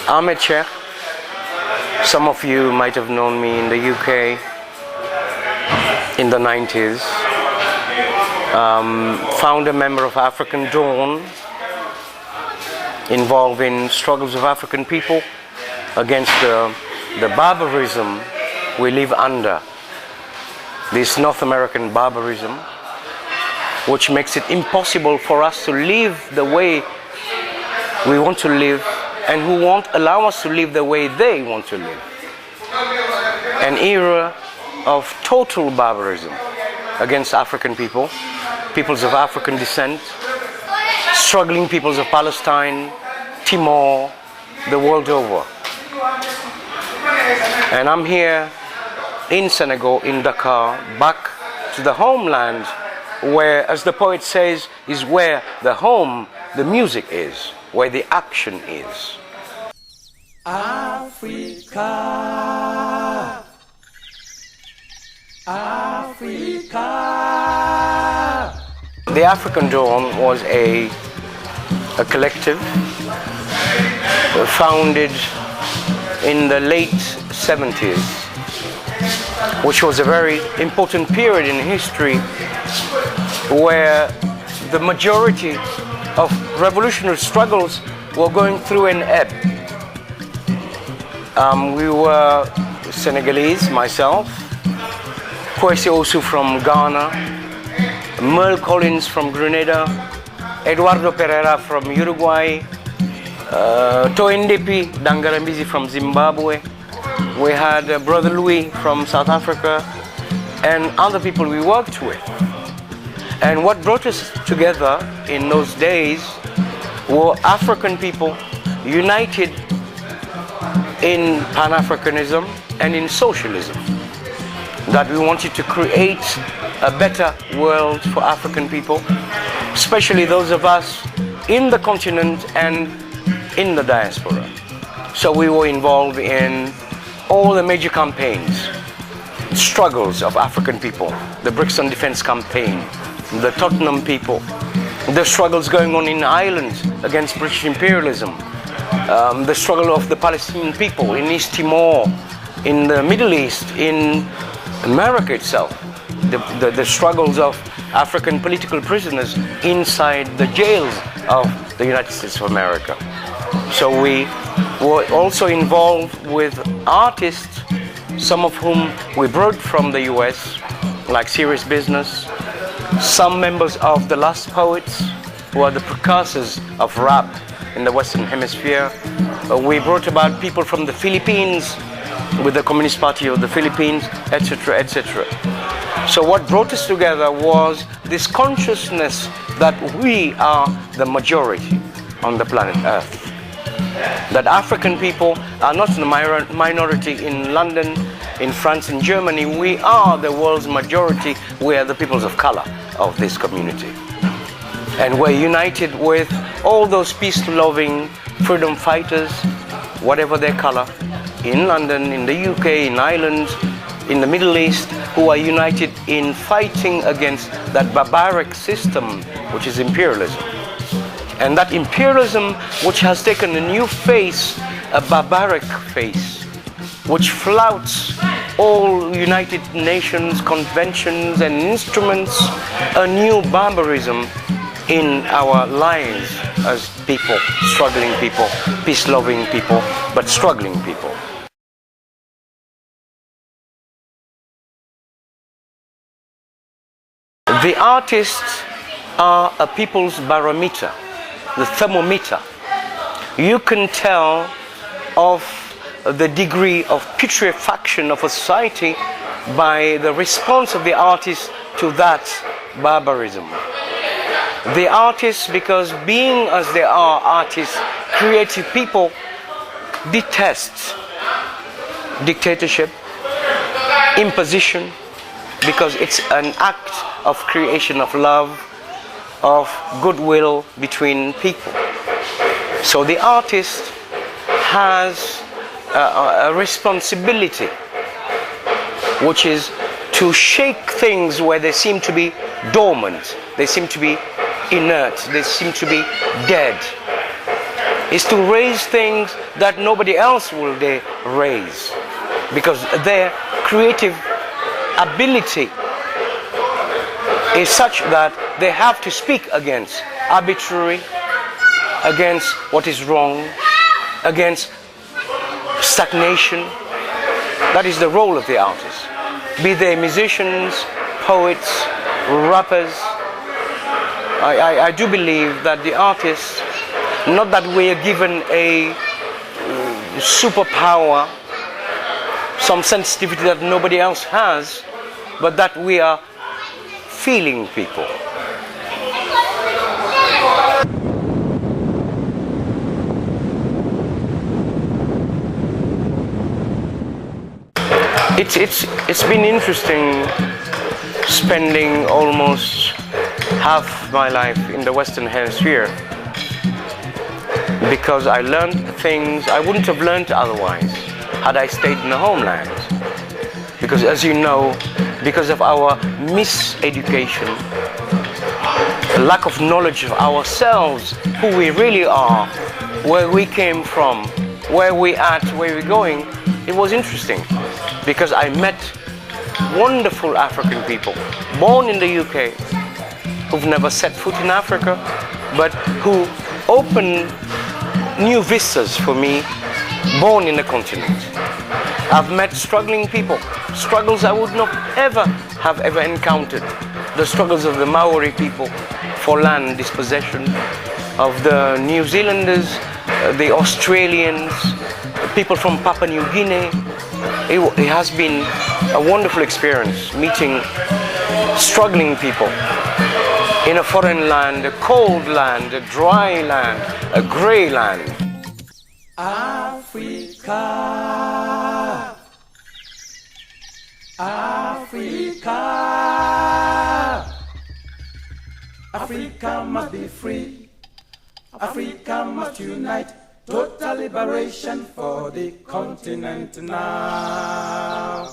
Ahmed Cheikh. Some of you might have known me in the UK in the 90s. Founder member of African Dawn, involved in struggles of African people against the barbarism we live under, this North American barbarism, which makes it impossible for us to live the way we want to live, and who won't allow us to live the way they want to live. An era of total barbarism against African people, peoples of African descent, struggling peoples of Palestine, Timor, the world over. And I'm here in Senegal, in Dakar, back to the homeland, where, as the poet says, is where the home, the music is, where the action is. Africa, Africa. The African Dawn was a collective founded in the late 70s, which was a very important period in history where the majority of revolutionary struggles were going through an ebb. We were Senegalese, myself, Kwesi Osu from Ghana, Merle Collins from Grenada, Eduardo Pereira from Uruguay, Toendepi Dangarambizi from Zimbabwe. We had Brother Louis from South Africa, and other people we worked with. And what brought us together in those days were African people united in Pan-Africanism and in socialism, that we wanted to create a better world for African people, especially those of us in the continent and in the diaspora. So we were involved in all the major campaigns, struggles of African people, the Brixton Defense Campaign, the Tottenham people, the struggles going on in Ireland against British imperialism, the struggle of the Palestinian people in East Timor, in the Middle East, in America itself, the struggles of African political prisoners inside the jails of the United States of America. So we were also involved with artists, some of whom we brought from the US, like Serious Business, some members of the Last Poets, who are the precursors of rap in the Western Hemisphere. We brought about people from the Philippines with the Communist Party of the Philippines, etc., etc. So what brought us together was this consciousness that we are the majority on the planet Earth. That African people are not the minority in London, in France, in Germany. We are the world's majority. We are the peoples of color of this community. And we're united with all those peace-loving freedom fighters, whatever their color, in London, in the UK, in Ireland, in the Middle East, who are united in fighting against that barbaric system, which is imperialism. And that imperialism, which has taken a new face, a barbaric face, which flouts all United Nations conventions and instruments, a new barbarism in our lives as people, struggling people, peace-loving people, but struggling people. The artists are a people's barometer, the thermometer. You can tell of the degree of putrefaction of a society by the response of the artists to that barbarism. The artists, because being as they are artists, creative people, detest dictatorship, imposition, because it's an act of creation of love, of goodwill between people. So the artist has a responsibility, which is to shake things where they seem to be dormant, they seem to be inert, they seem to be dead. Is to raise things that nobody else will dare raise, because their creative ability is such that they have to speak against arbitrary, against what is wrong, against stagnation. That is the role of the artist. Be they musicians, poets, rappers. I do believe that the artists, not that we are given a superpower, some sensitivity that nobody else has, but that we are feeling people. It's been interesting spending almost half my life in the Western Hemisphere, because I learned things I wouldn't have learned otherwise had I stayed in the homeland. Because as you know, because of our miseducation, lack of knowledge of ourselves, who we really are, where we came from, where we're at, where we're going, it was interesting. Because I met wonderful African people, born in the UK, who've never set foot in Africa, but who opened new vistas for me, born in the continent. I've met struggling people, struggles I would not have ever encountered. The struggles of the Maori people for land dispossession, of the New Zealanders, the Australians, people from Papua New Guinea. It has been a wonderful experience meeting struggling people in a foreign land, a cold land, a dry land, a grey land. Africa, Africa, Africa must be free. Africa must unite. Total liberation for the continent now.